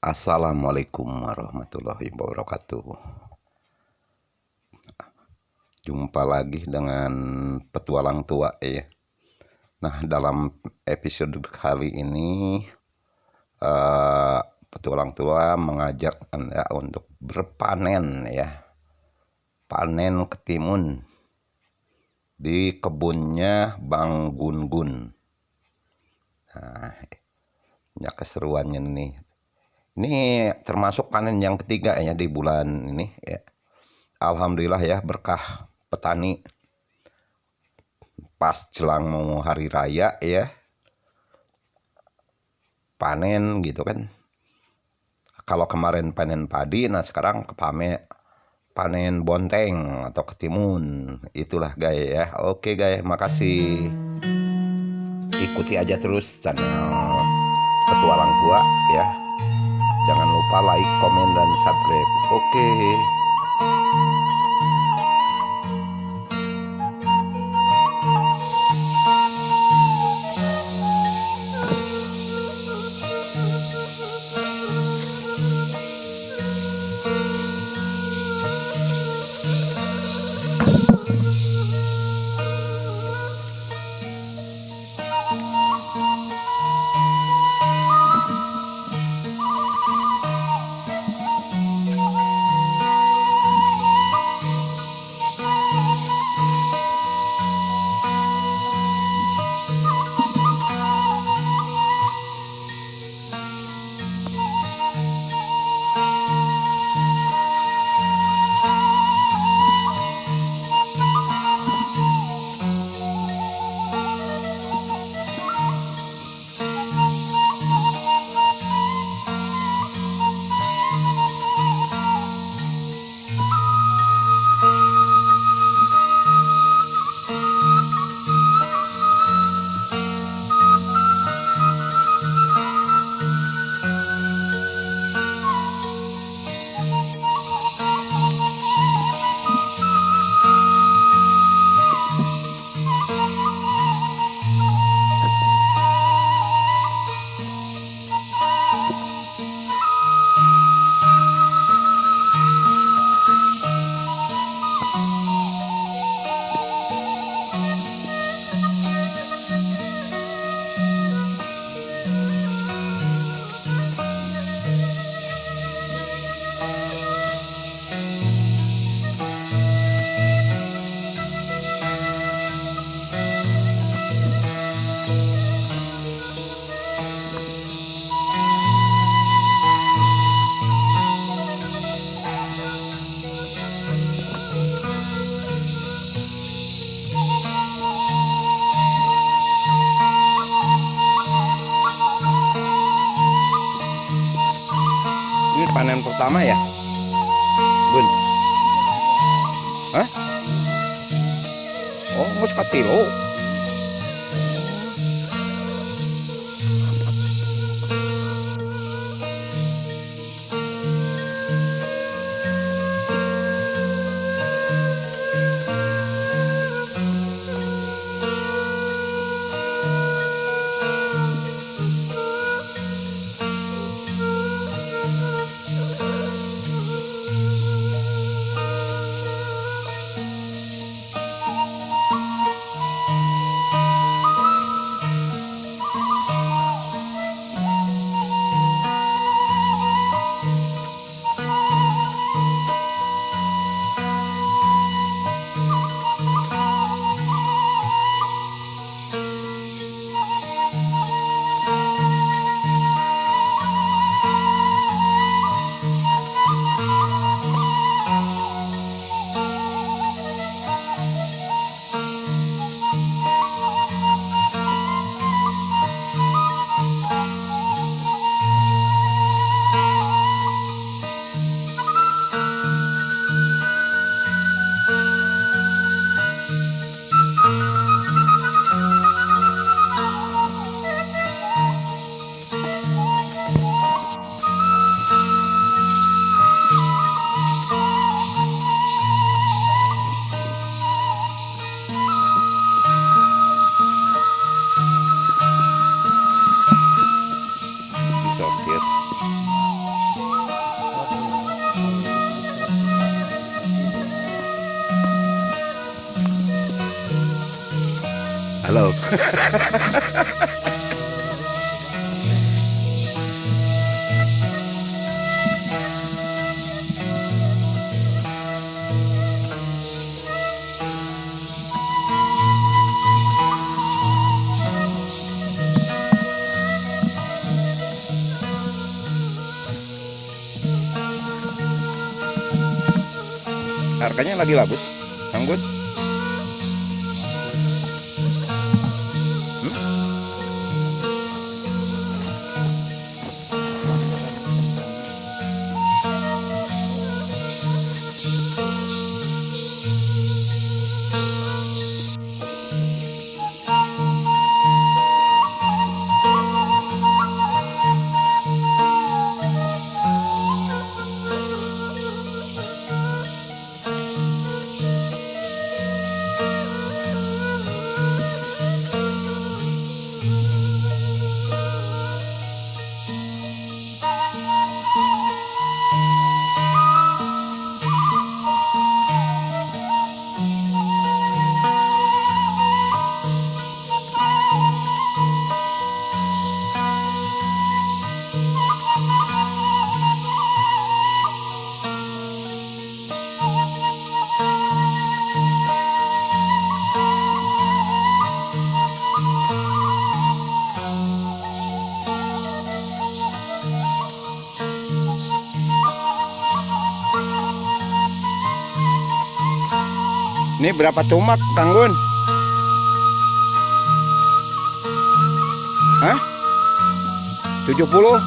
Assalamualaikum warahmatullahi wabarakatuh. Jumpa lagi dengan petualang tua ya. Nah, dalam episode kali ini petualang tua mengajak Anda untuk berpanen ya. Panen ketimun di kebunnya Bang Gun-Gun. Nah, ya keseruannya nih. Ini termasuk panen yang ketiga ya di bulan ini ya. Alhamdulillah ya, berkah petani pas jelang mau hari raya ya, panen gitu kan. Kalau kemarin panen padi, nah sekarang panen bonteng atau ketimun. Itulah guys ya. Oke guys, makasih. Ikuti aja terus channel Petualang Tua ya. Jangan lupa like, komen, dan subscribe. Oke. Ini panen pertama ya, Bun? Hah? Oh, mus katilo. Halo. Harganya lagi labus, Kang Bun. Ini berapa tumak, Kang Gun? Hah? 70?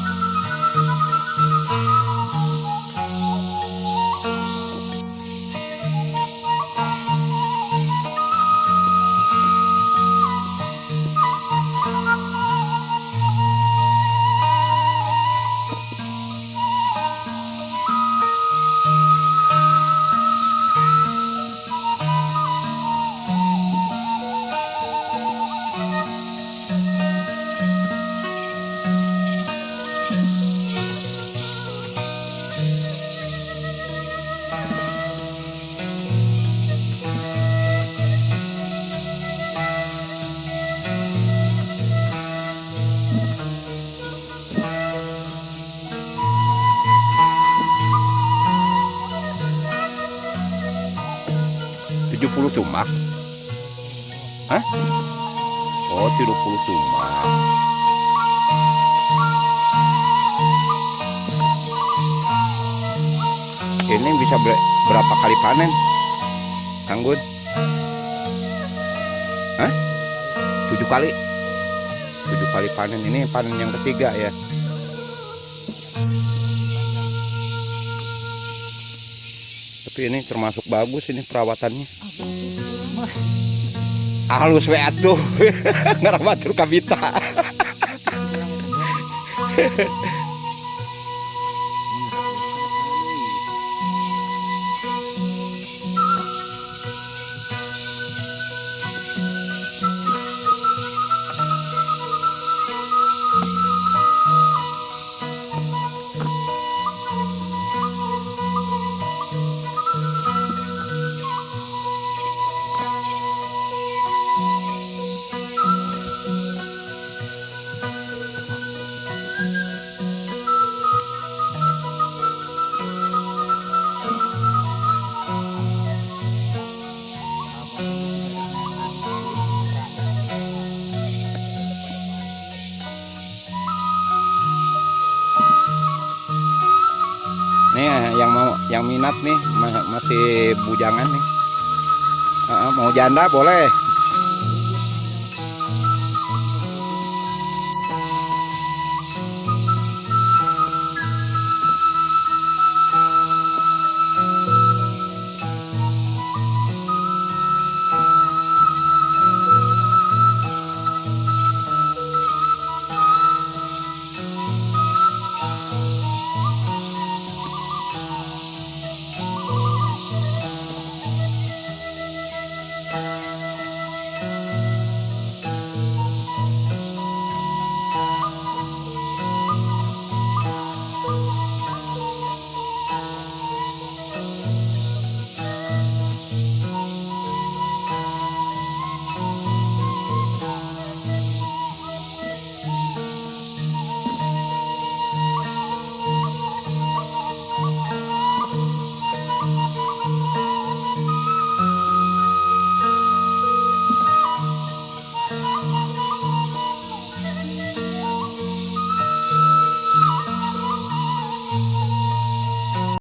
Puluh tumak. Hah? Oh, 70 tumak. Ini bisa berapa kali panen, Kang Gun? Hah? 7 kali. 7 kali panen. Ini panen yang ketiga ya. Tapi ini termasuk bagus ini perawatannya. Halus we atuh. Ngarabatur kabita. Nih yang minat nih masih bujangan nih. Mau janda boleh.